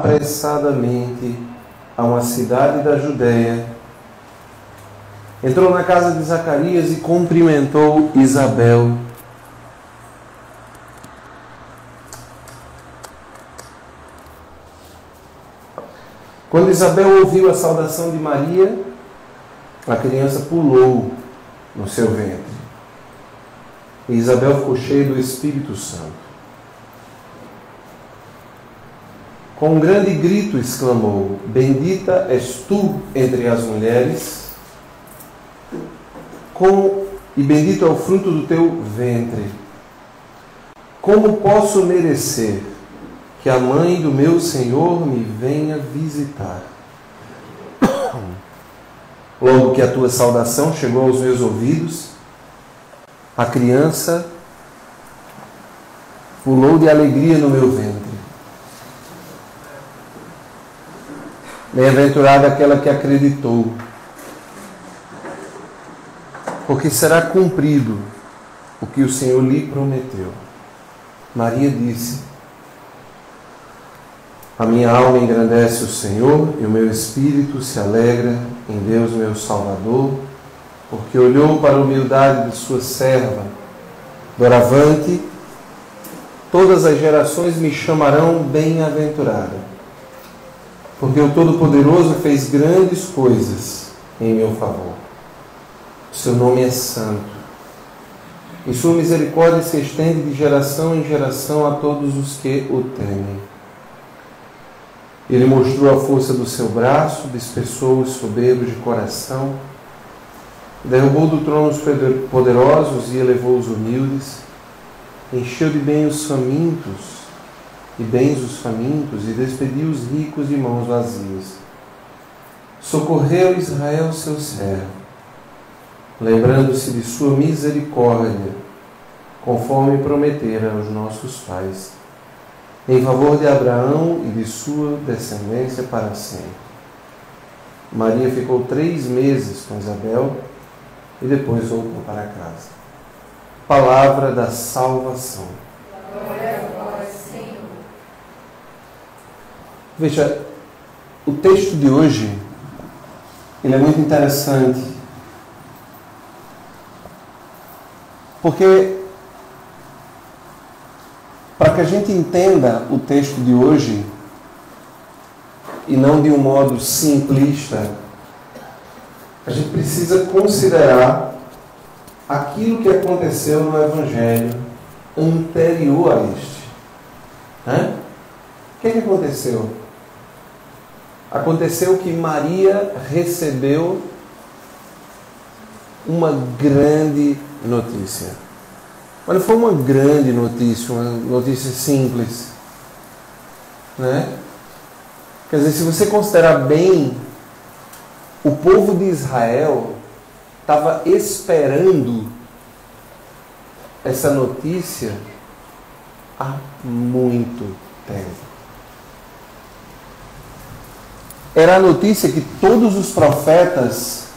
apressadamente a uma cidade da Judéia, entrou na casa de Zacarias e cumprimentou Isabel. Quando Isabel ouviu a saudação de Maria, a criança pulou no seu ventre. E Isabel ficou cheia do Espírito Santo. Com um grande grito exclamou: Bendita és tu entre as mulheres, e bendito é o fruto do teu ventre. Como posso merecer que a mãe do meu Senhor me venha visitar? Logo que a tua saudação chegou aos meus ouvidos, a criança pulou de alegria no meu ventre. Bem-aventurada aquela que acreditou, porque será cumprido o que o Senhor lhe prometeu. Maria disse: A minha alma engrandece o Senhor e o meu espírito se alegra em Deus meu Salvador, porque olhou para a humildade de sua serva. Doravante, todas as gerações me chamarão bem-aventurada, porque o Todo-Poderoso fez grandes coisas em meu favor. O seu nome é santo, e sua misericórdia se estende de geração em geração a todos os que o temem. Ele mostrou a força do seu braço, dispersou os soberbos de coração, derrubou do trono os poderosos e elevou os humildes, encheu de bens os famintos e despediu os ricos de mãos vazias. Socorreu Israel, seu servo, lembrando-se de sua misericórdia, conforme prometera aos nossos pais, em favor de Abraão e de sua descendência para sempre. Maria ficou 3 meses com Isabel e depois voltou para casa. Palavra da salvação. Glória a vós, Senhor. Veja, o texto de hoje, ele é muito interessante, porque para que a gente entenda o texto de hoje, e não de um modo simplista, a gente precisa considerar aquilo que aconteceu no Evangelho anterior a este. O que aconteceu? Aconteceu que Maria recebeu uma grande notícia. Mas não foi uma grande notícia, uma notícia simples, né? Quer dizer, se você considerar bem, o povo de Israel estava esperando essa notícia há muito tempo. Era a notícia que todos os profetas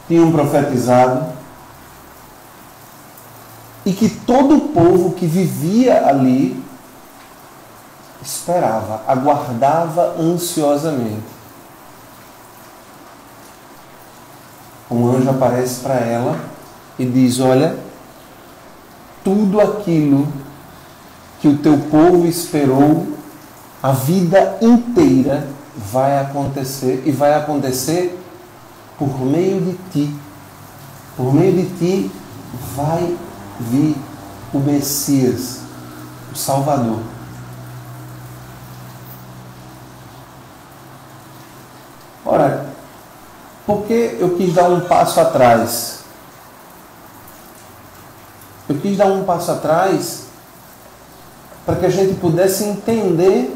tinham profetizado e que todo o povo que vivia ali esperava, aguardava ansiosamente. Um anjo aparece para ela e diz: olha, tudo aquilo que o teu povo esperou a vida inteira vai acontecer, e vai acontecer por meio de ti. Por meio de ti vai vir o Messias, o Salvador. Ora, por que eu quis dar um passo atrás? Eu quis dar um passo atrás para que a gente pudesse entender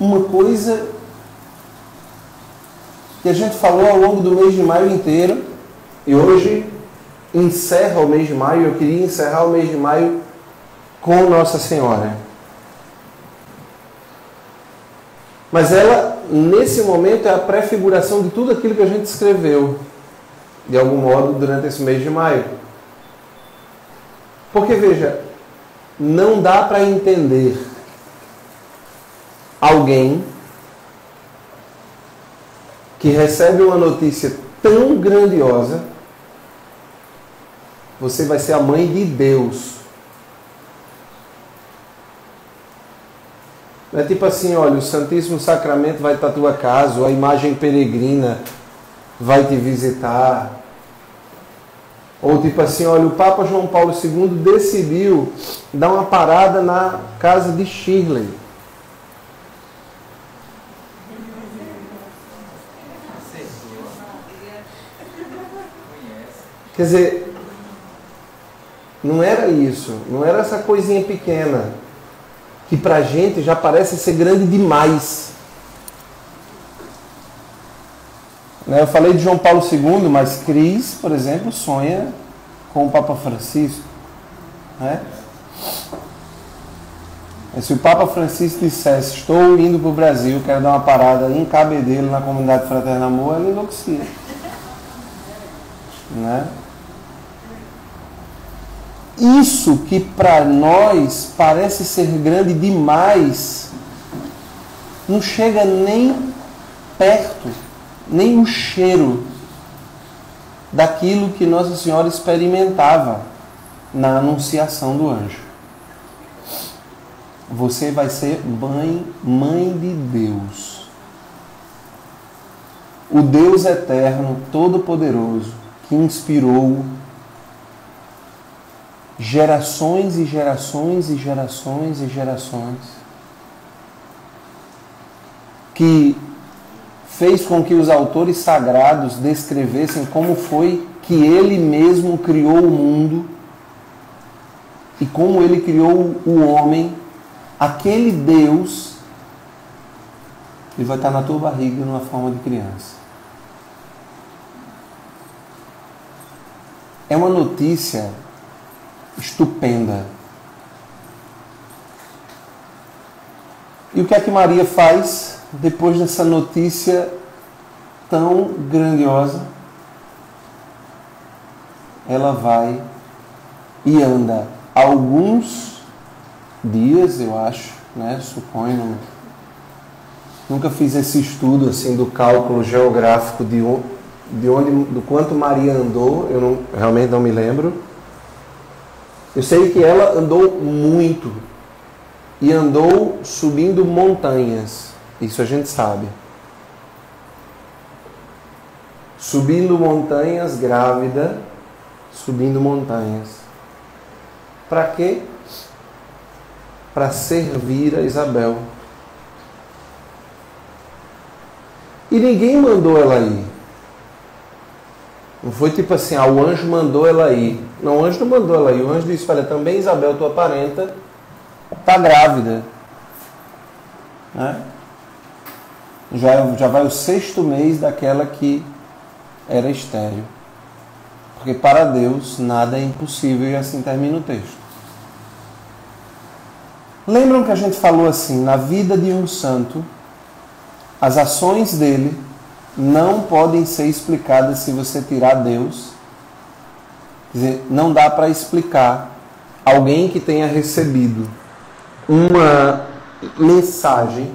uma coisa que a gente falou ao longo do mês de maio inteiro, e hoje encerra o mês de maio. Eu queria encerrar o mês de maio com Nossa Senhora. Mas ela, nesse momento, é a prefiguração de tudo aquilo que a gente escreveu, de algum modo, durante esse mês de maio. Porque, veja, não dá para entender alguém que recebe uma notícia tão grandiosa, você vai ser a mãe de Deus. Não é tipo assim, olha, o Santíssimo Sacramento vai para a tua casa, ou a imagem peregrina vai te visitar. Ou tipo assim, olha, o Papa João Paulo II decidiu dar uma parada na casa de Shirley. Quer dizer, não era isso, não era essa coisinha pequena, que pra gente já parece ser grande demais. Eu falei de João Paulo II, mas Cris, por exemplo, sonha com o Papa Francisco. Né? E se o Papa Francisco dissesse, estou indo para o Brasil, quero dar uma parada em Cabedelo, na comunidade Fraterno Amor, ela enlouquecia. Né? Isso que para nós parece ser grande demais, não chega nem perto, nem o cheiro daquilo que Nossa Senhora experimentava na anunciação do anjo. Você vai ser mãe de Deus. O Deus eterno, todo-poderoso, que inspirou gerações e gerações e gerações e gerações, que fez com que os autores sagrados descrevessem como foi que ele mesmo criou o mundo e como ele criou o homem. Aquele Deus, ele vai estar na tua barriga numa forma de criança. É uma notícia estupenda. E o que é que Maria faz depois dessa notícia tão grandiosa? Ela vai e anda alguns dias, eu acho, né? Suponho. Nunca fiz esse estudo assim do cálculo geográfico do quanto Maria andou. Eu realmente não me lembro. Eu sei que ela andou muito e andou subindo montanhas. Isso a gente sabe. Subindo montanhas, grávida, subindo montanhas. Para quê? Para servir a Isabel. E ninguém mandou ela ir. Não foi tipo assim, o anjo mandou ela ir. Não, o anjo não mandou ela ir. O anjo disse, olha, também Isabel, tua parenta, está grávida. Né? Já vai o 6º mês daquela que era estéril. Porque para Deus nada é impossível, e assim termina o texto. Lembram que a gente falou assim, na vida de um santo, as ações dele não podem ser explicadas se você tirar Deus. Quer dizer, não dá para explicar alguém que tenha recebido uma mensagem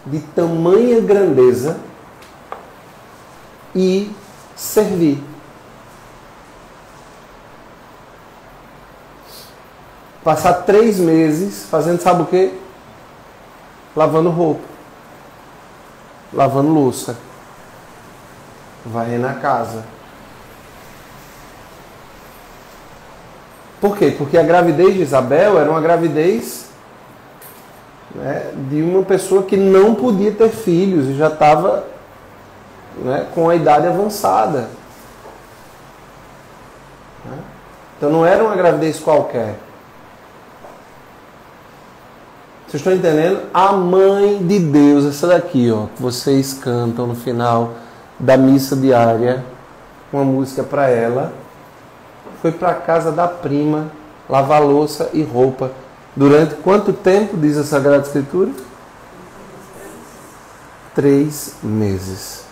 de tamanha grandeza e servir. Passar 3 meses fazendo sabe o quê? Lavando roupa, lavando louça, varrendo a casa. Por quê? Porque a gravidez de Isabel era uma gravidez, né, de uma pessoa que não podia ter filhos e já estava, né, com a idade avançada. Então não era uma gravidez qualquer. Vocês estão entendendo? A mãe de Deus, essa daqui, ó, que vocês cantam no final da missa diária, uma música para ela, foi para a casa da prima lavar louça e roupa. Durante quanto tempo, diz a Sagrada Escritura? 3 meses.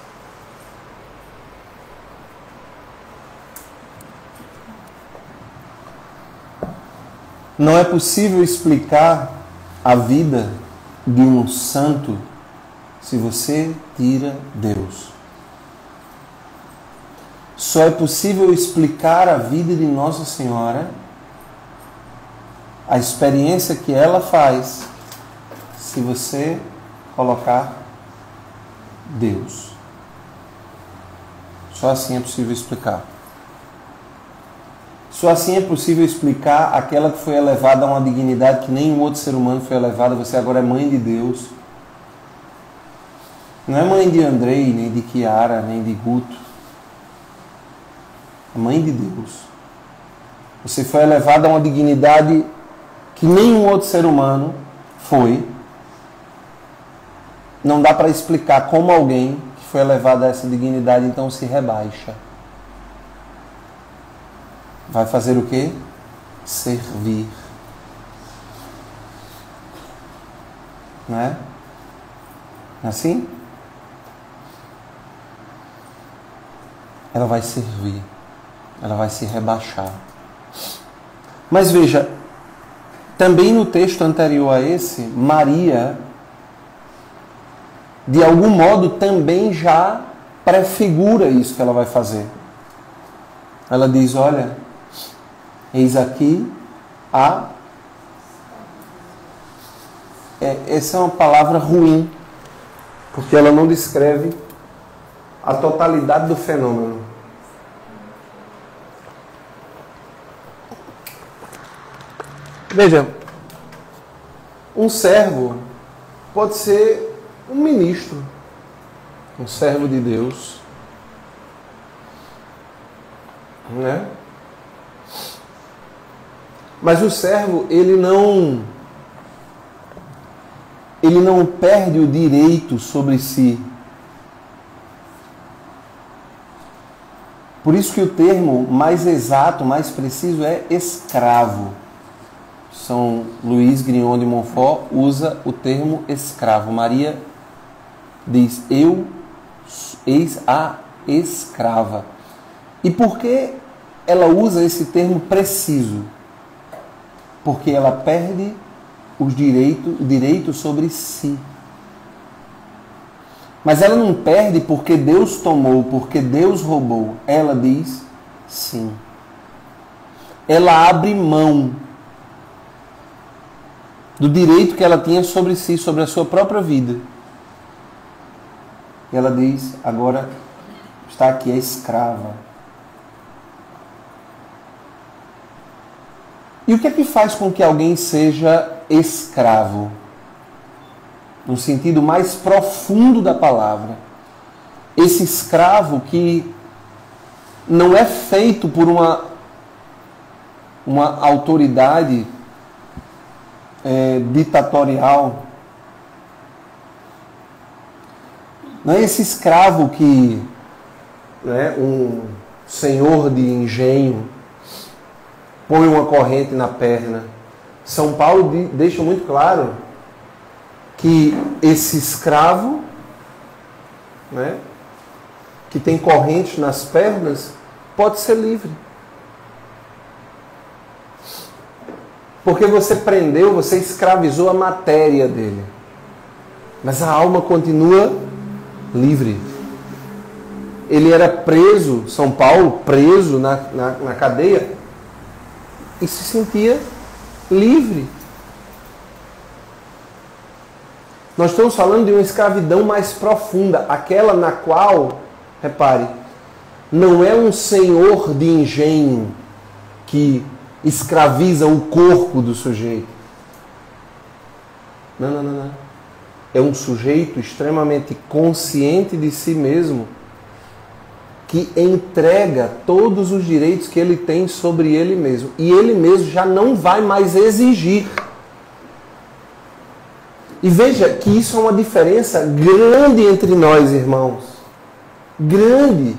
Não é possível explicar a vida de um santo se você tira Deus. Só é possível explicar a vida de Nossa Senhora, a experiência que ela faz, se você colocar Deus. Só assim é possível explicar. Só assim é possível explicar aquela que foi elevada a uma dignidade que nenhum outro ser humano foi elevado. Você agora é mãe de Deus. Não é mãe de Andrei, nem de Kiara, nem de Guto. É mãe de Deus. Você foi elevada a uma dignidade que nenhum outro ser humano foi. Não dá para explicar como alguém que foi elevado a essa dignidade então se rebaixa. Vai fazer o quê? Servir. Não é? Assim? Ela vai servir. Ela vai se rebaixar. Mas veja, também no texto anterior a esse, Maria, de algum modo, também já prefigura isso que ela vai fazer. Ela diz, olha, eis aqui a... Essa é uma palavra ruim, porque ela não descreve a totalidade do fenômeno. Veja, um servo pode ser um ministro, um servo de Deus, né? Mas o servo, ele não perde o direito sobre si. Por isso que o termo mais exato, mais preciso é escravo. São Luís Grignon de Montfort usa o termo escravo. Maria diz, eis a escrava. E por que ela usa esse termo preciso? Porque ela perde o direito sobre si. Mas ela não perde porque Deus tomou, porque Deus roubou. Ela diz sim. Ela abre mão do direito que ela tinha sobre si, sobre a sua própria vida. E ela diz, agora está aqui a escrava. E o que é que faz com que alguém seja escravo? No sentido mais profundo da palavra. Esse escravo que não é feito por uma autoridade ditatorial. Não é esse escravo que um senhor de engenho põe uma corrente na perna. São Paulo deixa muito claro que esse escravo, que tem correntes nas pernas, pode ser livre. Porque você prendeu, você escravizou a matéria dele. Mas a alma continua livre. Ele era preso, São Paulo, preso na cadeia, e se sentia livre. Nós estamos falando de uma escravidão mais profunda, aquela na qual, repare, não é um senhor de engenho que escraviza o corpo do sujeito. Não. É um sujeito extremamente consciente de si mesmo, que entrega todos os direitos que ele tem sobre ele mesmo. E ele mesmo já não vai mais exigir. E veja que isso é uma diferença grande entre nós, irmãos. Grande.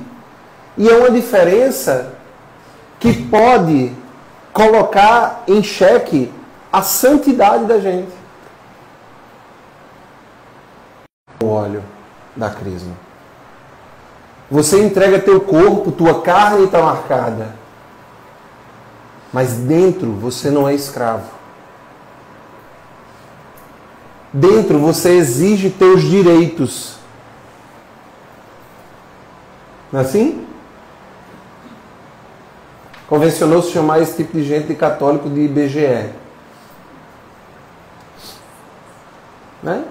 E é uma diferença que pode colocar em xeque a santidade da gente. O óleo da crisma. Você entrega teu corpo, tua carne está marcada. Mas dentro você não é escravo. dentro você exige teus direitos. Não é assim? Convencionou-se chamar esse tipo de gente de católico de IBGE. Né?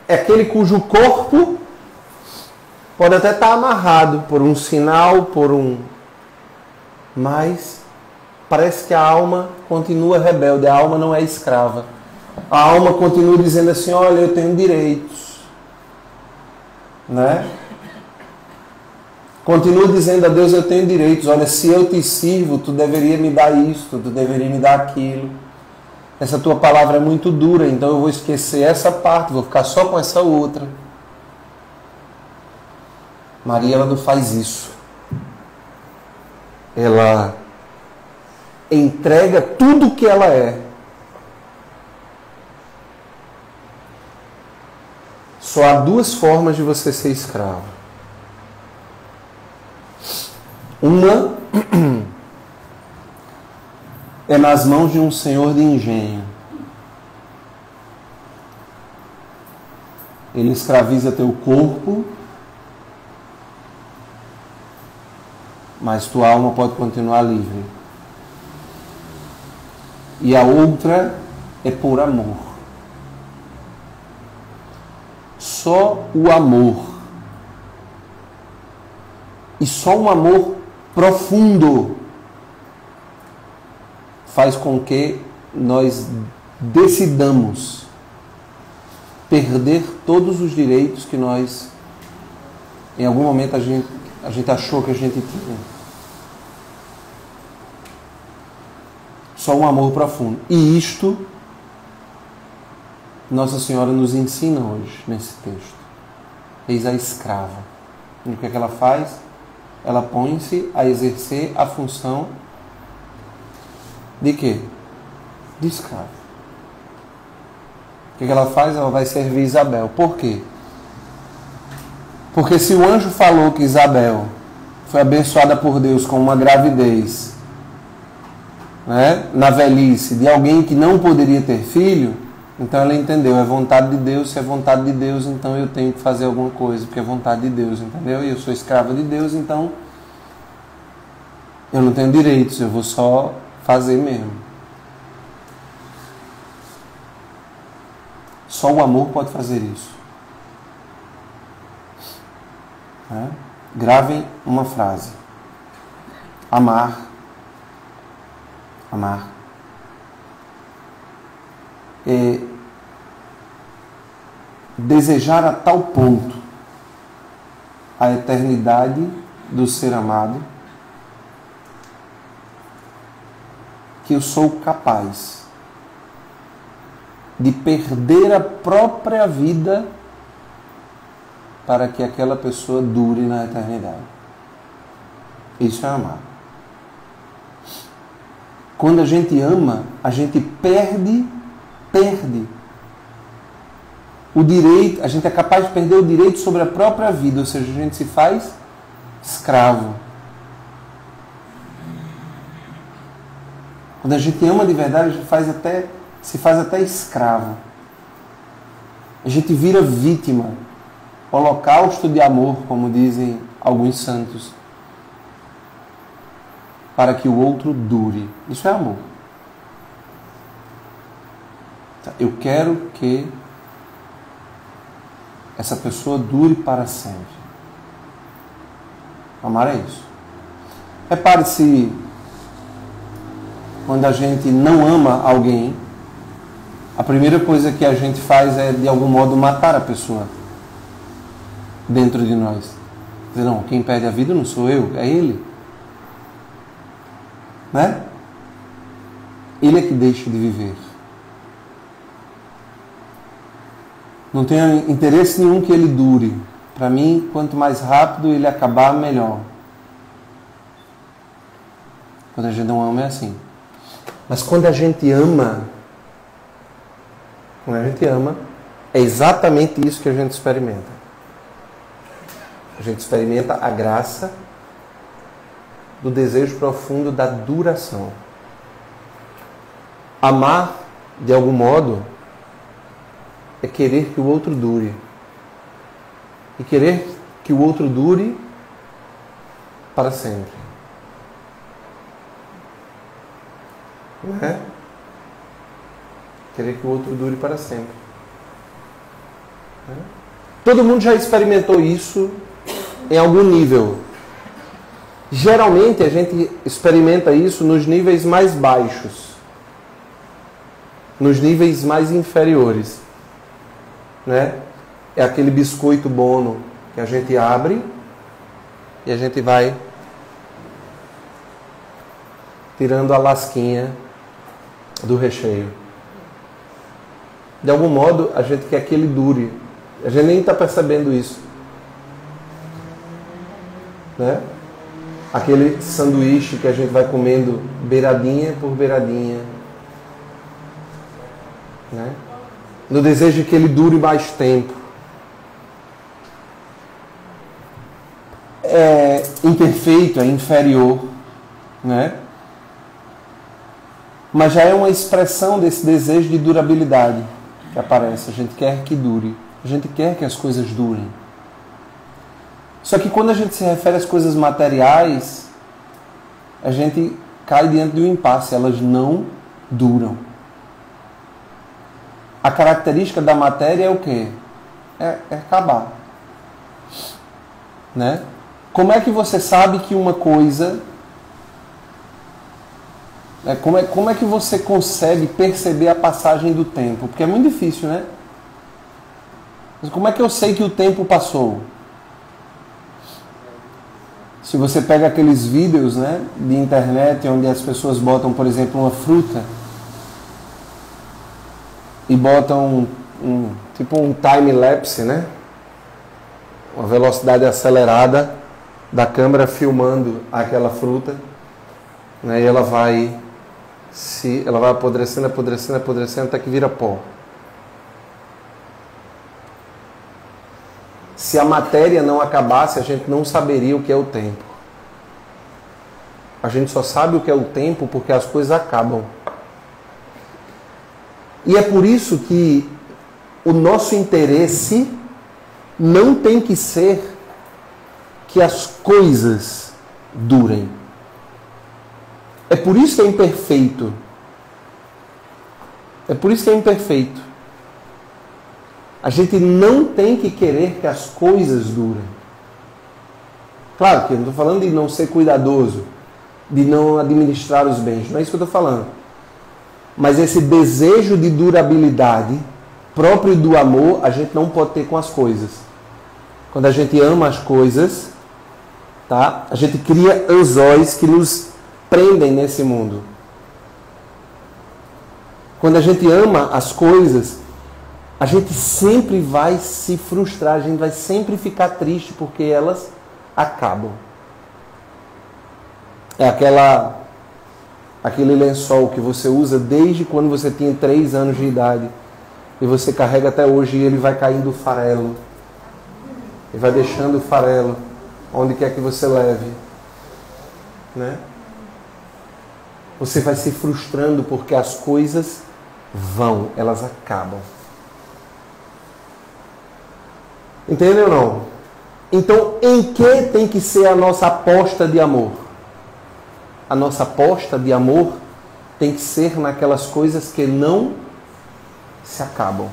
É aquele cujo corpo pode até estar amarrado por um sinal, mas parece que a alma continua rebelde, a alma não é escrava. A alma continua dizendo assim, olha, eu tenho direitos. Né? Continua dizendo a Deus, eu tenho direitos. Olha, se eu te sirvo, tu deveria me dar isto, tu deveria me dar aquilo. Essa tua palavra é muito dura, então eu vou esquecer essa parte, vou ficar só com essa outra. Maria, ela não faz isso. Ela entrega tudo o que ela é. Só há duas formas de você ser escravo. Uma é nas mãos de um senhor de engenho. Ele escraviza teu corpo, mas tua alma pode continuar livre. E a outra é por amor. Só o amor. E só um amor profundo faz com que nós decidamos perder todos os direitos que nós, em algum momento, a gente achou que a gente tinha. Só um amor profundo. E isto, Nossa Senhora nos ensina hoje, nesse texto. Eis a escrava. E o que é que ela faz? Ela põe-se a exercer a função de quê? De escravo. O que ela faz? Ela vai servir Isabel. Por quê? Porque se o anjo falou que Isabel foi abençoada por Deus com uma gravidez, né, na velhice de alguém que não poderia ter filho, então ela entendeu, é vontade de Deus, se é vontade de Deus, então eu tenho que fazer alguma coisa, porque é vontade de Deus, entendeu? E eu sou escrava de Deus, então eu não tenho direitos, eu vou só fazer mesmo. Só o amor pode fazer isso. Né? Gravem uma frase. Amar. Amar. É desejar a tal ponto a eternidade do ser amado que eu sou capaz de perder a própria vida para que aquela pessoa dure na eternidade. Isso é amar. Quando a gente ama, a gente perde o direito, a gente é capaz de perder o direito sobre a própria vida, ou seja, a gente se faz escravo. Quando a gente ama de verdade, a gente se faz até escravo. A gente vira vítima, holocausto de amor, como dizem alguns santos, para que o outro dure. Isso é amor. Eu quero que essa pessoa dure para sempre. Amar é isso. Repare-se, quando a gente não ama alguém, a primeira coisa que a gente faz é, de algum modo, matar a pessoa dentro de nós. Dizer, não, quem perde a vida não sou eu, é ele. Né? Ele é que deixa de viver. Não tenho interesse nenhum que ele dure. Para mim, quanto mais rápido ele acabar, melhor. Quando a gente não ama é assim. Mas quando a gente ama, é exatamente isso que a gente experimenta. A gente experimenta a graça do desejo profundo da duração. Amar de algum modo, é querer que o outro dure. E querer que o outro dure para sempre. Não é? Querer que o outro dure para sempre. Não é? Todo mundo já experimentou isso em algum nível. Geralmente a gente experimenta isso nos níveis mais baixos. Nos níveis mais inferiores. Né? É aquele biscoito Bono que a gente abre e a gente vai tirando a lasquinha do recheio. De algum modo, a gente quer que ele dure. A gente nem está percebendo isso. Né? Aquele sanduíche que a gente vai comendo beiradinha por beiradinha. Né? No desejo de que ele dure mais tempo. É imperfeito, é inferior. Né? Mas já é uma expressão desse desejo de durabilidade que aparece. A gente quer que dure. A gente quer que as coisas durem. Só que quando a gente se refere às coisas materiais, a gente cai diante de um impasse. Elas não duram. A característica da matéria é o quê? É acabar. Né? Como é que você sabe que uma coisa... Como é que você consegue perceber a passagem do tempo? Porque é muito difícil, né? Mas como é que eu sei que o tempo passou? Se você pega aqueles vídeos, né, de internet onde as pessoas botam, por exemplo, uma fruta e botam tipo um time-lapse, né? Uma velocidade acelerada da câmera filmando aquela fruta, né? E ela vai apodrecendo, apodrecendo, apodrecendo até que vira pó. Se a matéria não acabasse, a gente não saberia o que é o tempo. A gente só sabe o que é o tempo porque as coisas acabam. E é por isso que o nosso interesse não tem que ser que as coisas durem. É por isso que é imperfeito. É por isso que é imperfeito. A gente não tem que querer que as coisas durem. Claro que eu não estou falando de não ser cuidadoso, de não administrar os bens. Não é isso que eu estou falando. Mas esse desejo de durabilidade próprio do amor, a gente não pode ter com as coisas. Quando a gente ama as coisas, tá? A gente cria anzóis que nos prendem nesse mundo. Quando a gente ama as coisas, a gente sempre vai se frustrar, a gente vai sempre ficar triste porque elas acabam. É aquele lençol que você usa desde quando você tinha 3 anos de idade e você carrega até hoje e ele vai caindo o farelo. E vai deixando o farelo onde quer que você leve. Né? Você vai se frustrando porque as coisas vão, elas acabam. Entendeu ou não? Então, em que tem que ser a nossa aposta de amor? A nossa aposta de amor tem que ser naquelas coisas que não se acabam.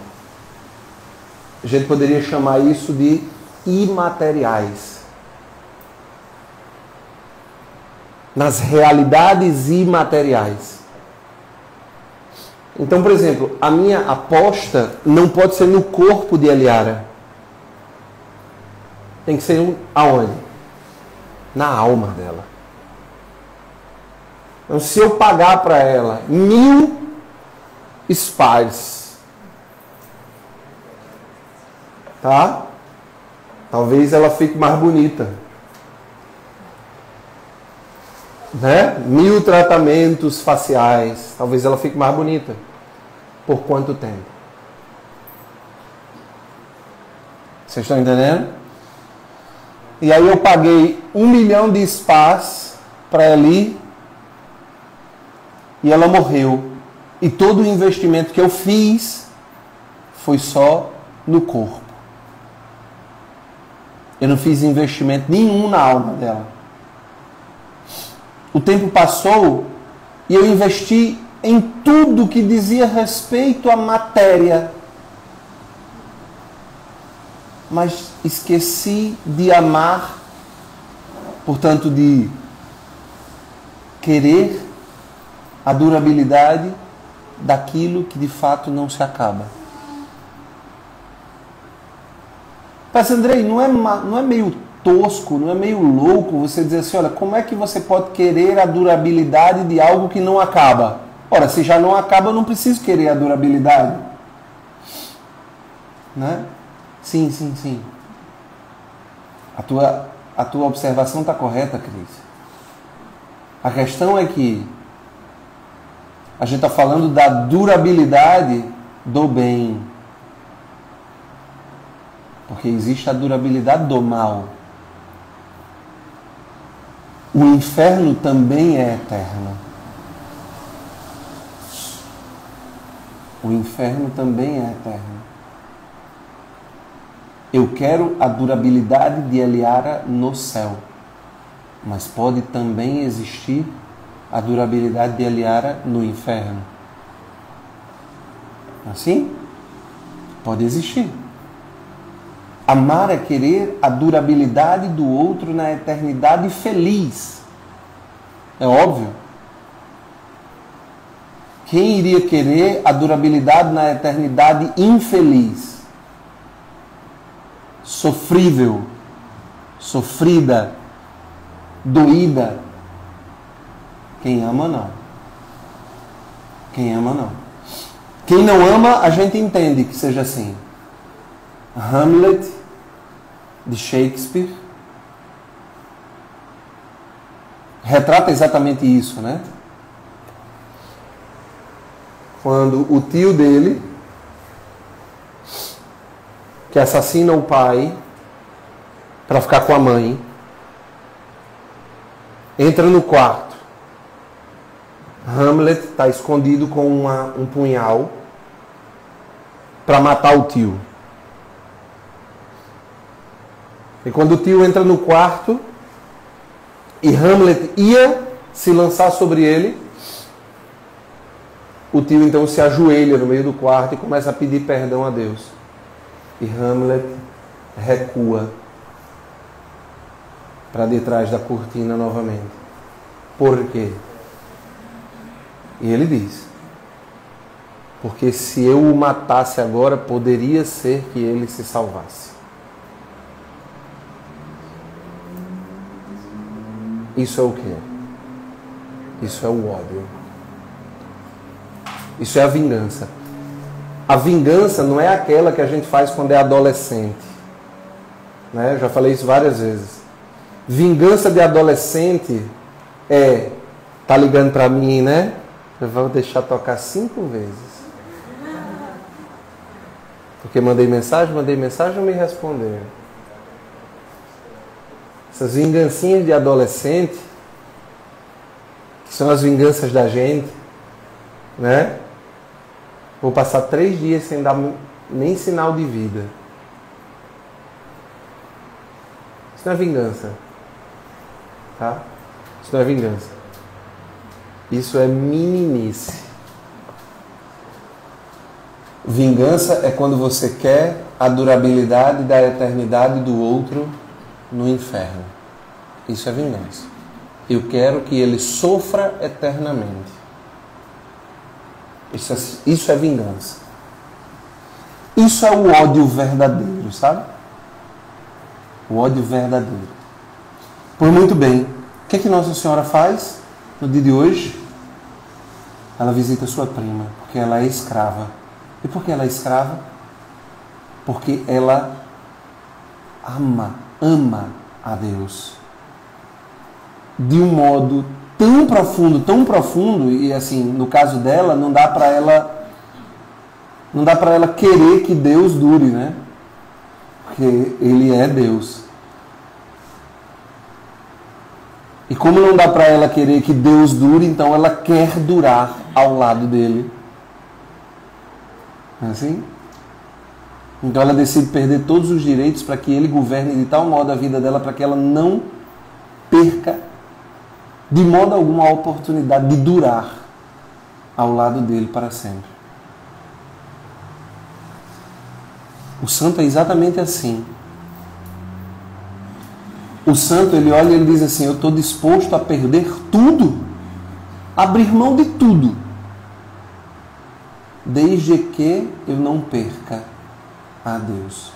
A gente poderia chamar isso de imateriais. Nas realidades imateriais. Então, por exemplo, a minha aposta não pode ser no corpo de Eliara. Tem que ser aonde? Na alma dela. Então, se eu pagar para ela 1000 spas, tá? Talvez ela fique mais bonita. Né? 1000 tratamentos faciais, talvez ela fique mais bonita. Por quanto tempo? Vocês estão entendendo? E aí eu paguei 1 milhão de spas para ela ir e ela morreu. E todo o investimento que eu fiz foi só no corpo. Eu não fiz investimento nenhum na alma dela. O tempo passou e eu investi em tudo que dizia respeito à matéria. Mas esqueci de amar, portanto, de querer a durabilidade daquilo que de fato não se acaba. Mas Andrei, não é meio tosco, não é meio louco você dizer assim, olha, como é que você pode querer a durabilidade de algo que não acaba? Ora, se já não acaba, eu não preciso querer a durabilidade. Né? Sim. A tua observação está correta, Cris. A questão é que a gente está falando da durabilidade do bem. Porque existe a durabilidade do mal. O inferno também é eterno. O inferno também é eterno. Eu quero a durabilidade de Eliara no céu. Mas pode também existir a durabilidade de Eliara no inferno. Assim? Pode existir. Amar é querer a durabilidade do outro na eternidade feliz. É óbvio. Quem iria querer a durabilidade na eternidade infeliz? Sofrível, sofrida, doída. Quem ama, não. Quem ama, não. Quem não ama, a gente entende que seja assim. Hamlet, de Shakespeare, retrata exatamente isso, né? Quando o tio dele, que assassina o pai para ficar com a mãe, entra no quarto. Hamlet está escondido com um punhal para matar o tio. E quando o tio entra no quarto e Hamlet ia se lançar sobre ele, o tio então se ajoelha no meio do quarto e começa a pedir perdão a Deus. E Hamlet recua para detrás da cortina novamente. Por quê? E ele diz: porque se eu o matasse agora, poderia ser que ele se salvasse. Isso é o quê? Isso é o ódio. Isso é a vingança. A vingança não é aquela que a gente faz quando é adolescente. Né? Eu já falei isso várias vezes. Vingança de adolescente é... Tá ligando para mim, né? Eu vou deixar tocar 5 vezes. Porque mandei mensagem, não me responderam. Essas vingancinhas de adolescente, que são as vinganças da gente, né? Vou passar 3 dias sem dar nem sinal de vida. Isso não é vingança. Tá? Isso não é vingança. Isso é meninice. Vingança é quando você quer a durabilidade da eternidade do outro no inferno. Isso é vingança. Eu quero que ele sofra eternamente. Isso é vingança. Isso é o ódio verdadeiro, sabe? O ódio verdadeiro. Pois muito bem. O que é que Nossa Senhora faz no dia de hoje? Ela visita sua prima, porque ela é escrava. E por que ela é escrava? Porque ela ama a Deus de um modo tão profundo, e assim, no caso dela, não dá para ela querer que Deus dure, né? Porque Ele é Deus. E como não dá para ela querer que Deus dure, então ela quer durar ao lado dele Não é assim? Então ela decide perder todos os direitos para que ele governe de tal modo a vida dela para que ela não perca de modo algum a oportunidade de durar ao lado dele para sempre. O santo é exatamente assim. O santo, ele olha e ele diz assim: eu estou disposto a perder tudo, abrir mão de tudo, desde que eu não perca a Deus.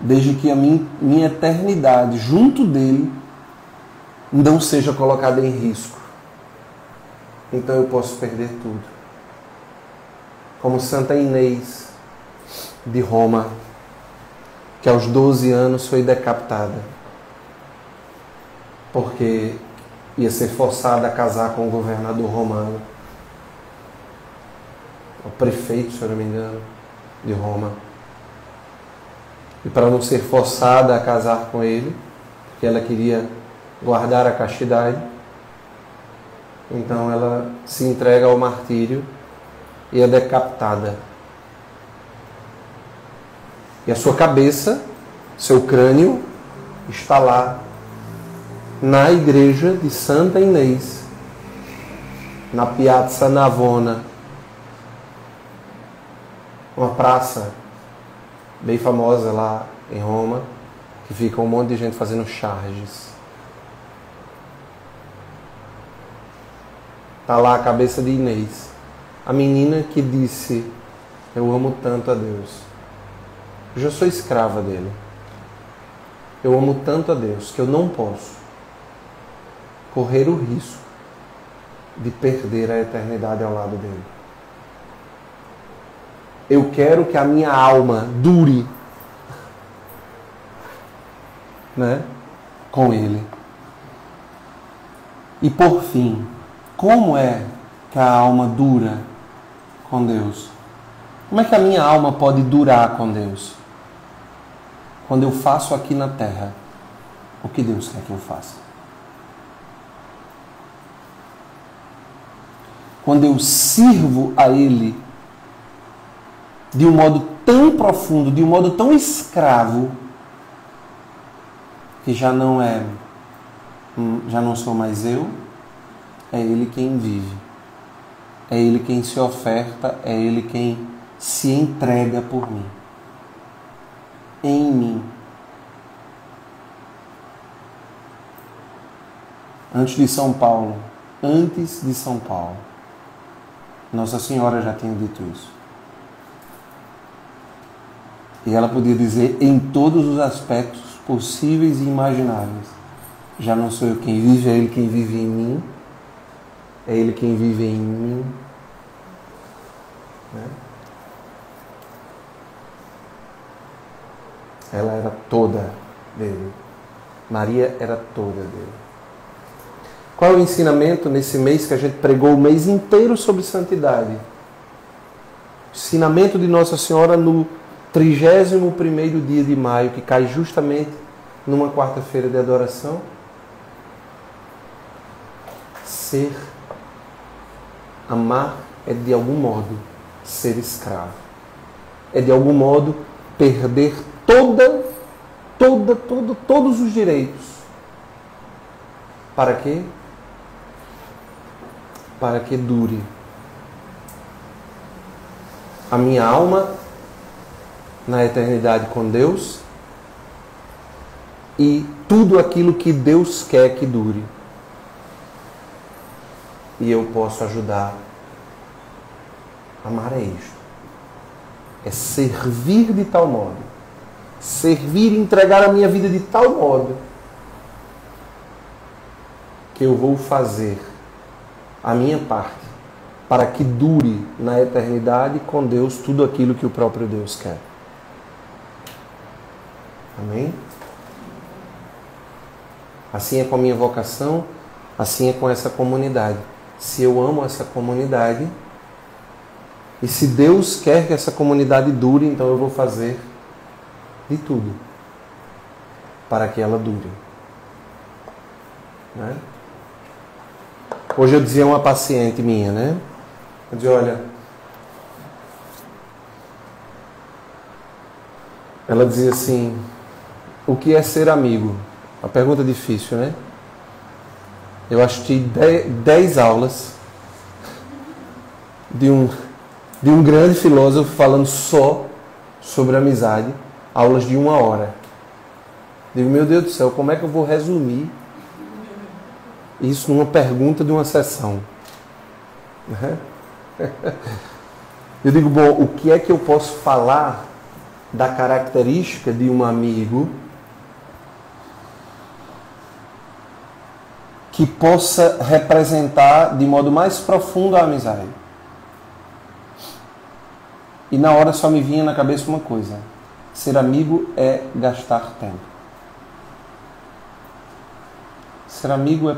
Desde que a minha eternidade junto dele não seja colocada em risco. Então eu posso perder tudo. Como Santa Inês de Roma, que aos 12 anos foi decapitada, porque ia ser forçada a casar com o governador romano, o prefeito, se eu não me engano, de Roma. E para não ser forçada a casar com ele, porque ela queria guardar a castidade, então ela se entrega ao martírio e é decapitada. E a sua cabeça, seu crânio, está lá na igreja de Santa Inês, na Piazza Navona, uma praça bem famosa lá em Roma, que fica um monte de gente fazendo charges. Está lá a cabeça de Inês, a menina que disse: eu amo tanto a Deus, eu já sou escrava dele, eu amo tanto a Deus que eu não posso correr o risco de perder a eternidade ao lado dele. Eu quero que a minha alma dure, né, com ele. E por fim, como é que a alma dura com Deus? Como é que a minha alma pode durar com Deus? Quando eu faço aqui na terra o que Deus quer que eu faça. Quando eu sirvo a Ele de um modo tão profundo, de um modo tão escravo, que já não sou mais eu, é Ele quem vive, é Ele quem se oferta, é Ele quem se entrega por mim, em mim. Antes de São Paulo, Nossa Senhora já tinha dito isso. E ela podia dizer em todos os aspectos possíveis e imagináveis: já não sou eu quem vive, é Ele quem vive em mim, é Ele quem vive em mim. Né? Ela era toda dele. Maria era toda dele. Qual é o ensinamento nesse mês que a gente pregou o mês inteiro sobre santidade? O ensinamento de Nossa Senhora no 31º dia de maio, que cai justamente numa quarta-feira de adoração. Amar é de algum modo ser escravo. É de algum modo perder todos os direitos. Para quê? Para que dure. A minha alma na eternidade com Deus e tudo aquilo que Deus quer que dure. E eu posso ajudar. Amar é isto. É servir de tal modo. Servir e entregar a minha vida de tal modo que eu vou fazer a minha parte para que dure na eternidade com Deus tudo aquilo que o próprio Deus quer. Amém? Assim é com a minha vocação, assim é com essa comunidade. Se eu amo essa comunidade, e se Deus quer que essa comunidade dure, então eu vou fazer de tudo para que ela dure. Né? Hoje eu dizia a uma paciente minha, né? Eu dizia: olha, Ela dizia assim: o que é ser amigo? Uma pergunta difícil, né? Eu assisti 10 aulas de um grande filósofo falando só sobre amizade, aulas de 1 hora. Digo, meu Deus do céu, como é que eu vou resumir isso numa pergunta de uma sessão? Eu digo, bom, o que é que eu posso falar da característica de um amigo que possa representar de modo mais profundo a amizade? E na hora só me vinha na cabeça uma coisa: ser amigo é gastar tempo. Ser amigo é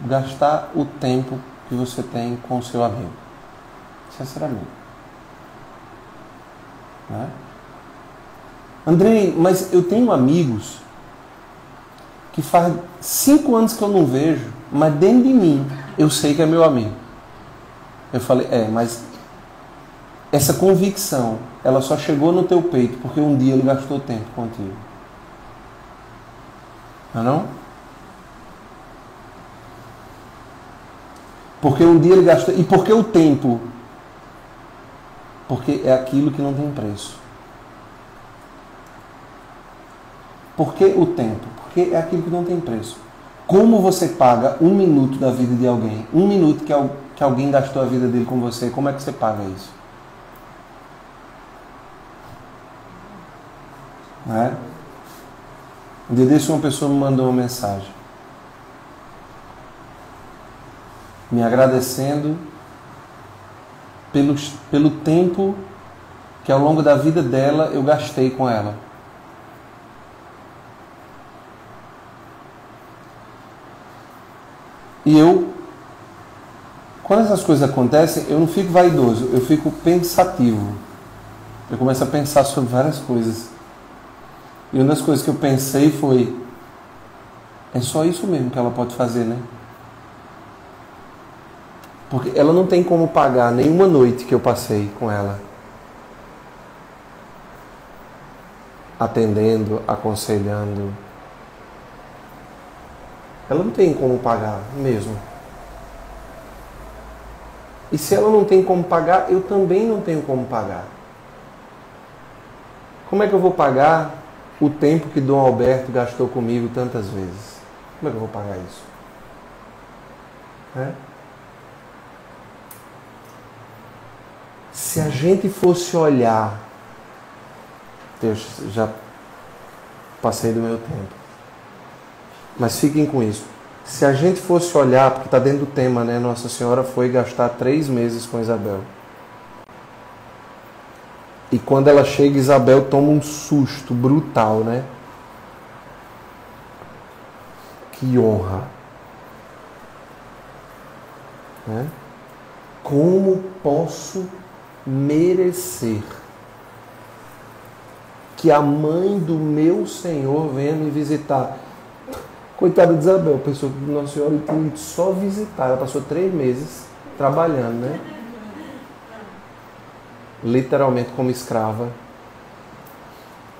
gastar o tempo que você tem com o seu amigo. Isso é ser amigo. Não é? Andrei, mas eu tenho amigos que faz 5 anos que eu não vejo, mas dentro de mim eu sei que é meu amigo. Eu falei, mas essa convicção, ela só chegou no teu peito porque um dia ele gastou tempo contigo. Não é não? Porque um dia ele gastou... E por que o tempo? Porque é aquilo que não tem preço. Por que o tempo? Porque é aquilo que não tem preço. Como você paga 1 minuto da vida de alguém? 1 minuto que alguém gastou a vida dele com você, como é que você paga isso? Não é? Um dia desse uma pessoa me mandou uma mensagem me agradecendo pelo tempo que ao longo da vida dela eu gastei com ela. E quando essas coisas acontecem, eu não fico vaidoso, eu fico pensativo. Eu começo a pensar sobre várias coisas. E uma das coisas que eu pensei foi: é só isso mesmo que ela pode fazer, né? Porque ela não tem como pagar nenhuma noite que eu passei com ela, atendendo, aconselhando. Ela não tem como pagar mesmo. E se ela não tem como pagar, eu também não tenho como pagar. Como é que eu vou pagar o tempo que Dom Alberto gastou comigo tantas vezes? Como é que eu vou pagar isso? Se a gente fosse olhar... Deus, já passei do meu tempo. Mas fiquem com isso. Se a gente fosse olhar, porque está dentro do tema, né? Nossa Senhora foi gastar 3 meses com Isabel. E quando ela chega, Isabel toma um susto brutal, né? Que honra. Né? Como posso merecer que a mãe do meu Senhor venha me visitar? Coitada de Isabel, pensou que Nossa Senhora tinha ido só visitar. Ela passou 3 meses trabalhando, né? Literalmente como escrava.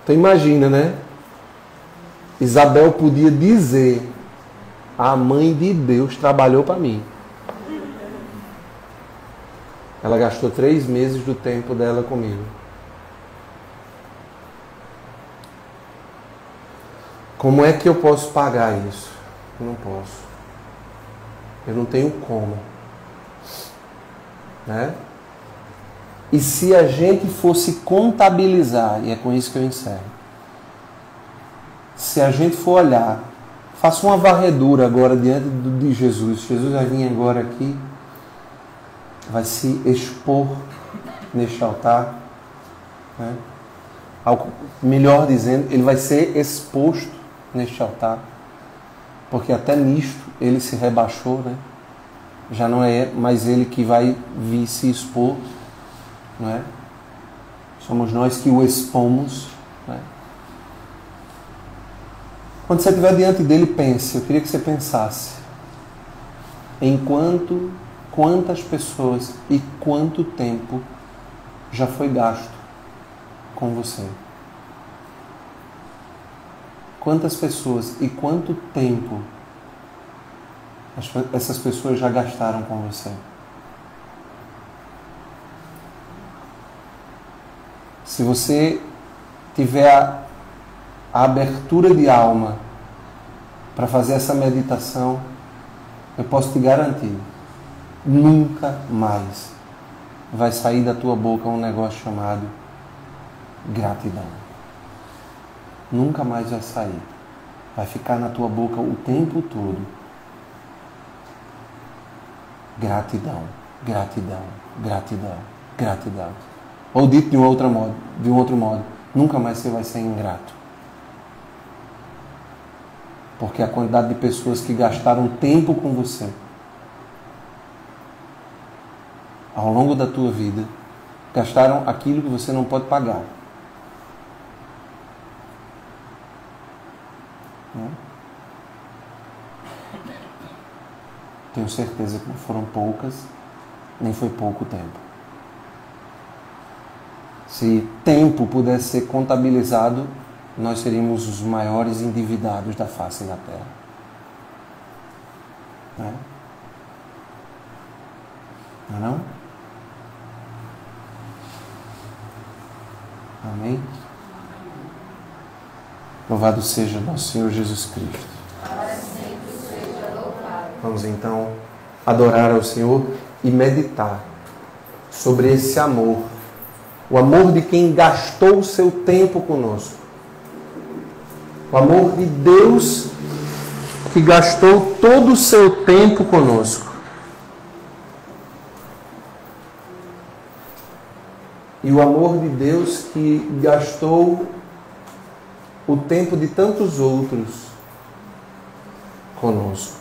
Então imagina, né? Isabel podia dizer: a mãe de Deus trabalhou para mim. Ela gastou 3 meses do tempo dela comigo. Como é que eu posso pagar isso? Eu não posso. Eu não tenho como. Né? E se a gente fosse contabilizar, e é com isso que eu encerro, se a gente for olhar, faça uma varredura agora diante de Jesus. Jesus vai vir agora aqui, vai se expor neste altar. Né? Melhor dizendo, ele vai ser exposto neste altar, porque até nisto ele se rebaixou, né? Já não é mais ele que vai vir se expor, não é? Somos nós que o expomos, né? Quando você estiver diante dele, pense. Eu queria que você pensasse quantas pessoas e quanto tempo já foi gasto com você. quantas pessoas e quanto tempo essas pessoas já gastaram com você. Se você tiver a abertura de alma para fazer essa meditação, eu posso te garantir, nunca mais vai sair da tua boca um negócio chamado gratidão. Nunca mais vai sair. Vai ficar na tua boca o tempo todo. Gratidão, gratidão, gratidão, gratidão. Ou dito de um outro modo, nunca mais você vai ser ingrato. Porque a quantidade de pessoas que gastaram tempo com você ao longo da tua vida, gastaram aquilo que você não pode pagar. Não? Tenho certeza que não foram poucas, nem foi pouco tempo. Se tempo pudesse ser contabilizado, nós seríamos os maiores endividados da face da terra. Não é? Não é não? Amém? Louvado seja nosso Senhor Jesus Cristo. Para sempre seja louvado. Vamos então adorar ao Senhor e meditar sobre esse amor. O amor de quem gastou o seu tempo conosco. O amor de Deus que gastou todo o seu tempo conosco. E o amor de Deus que gastou o tempo de tantos outros conosco.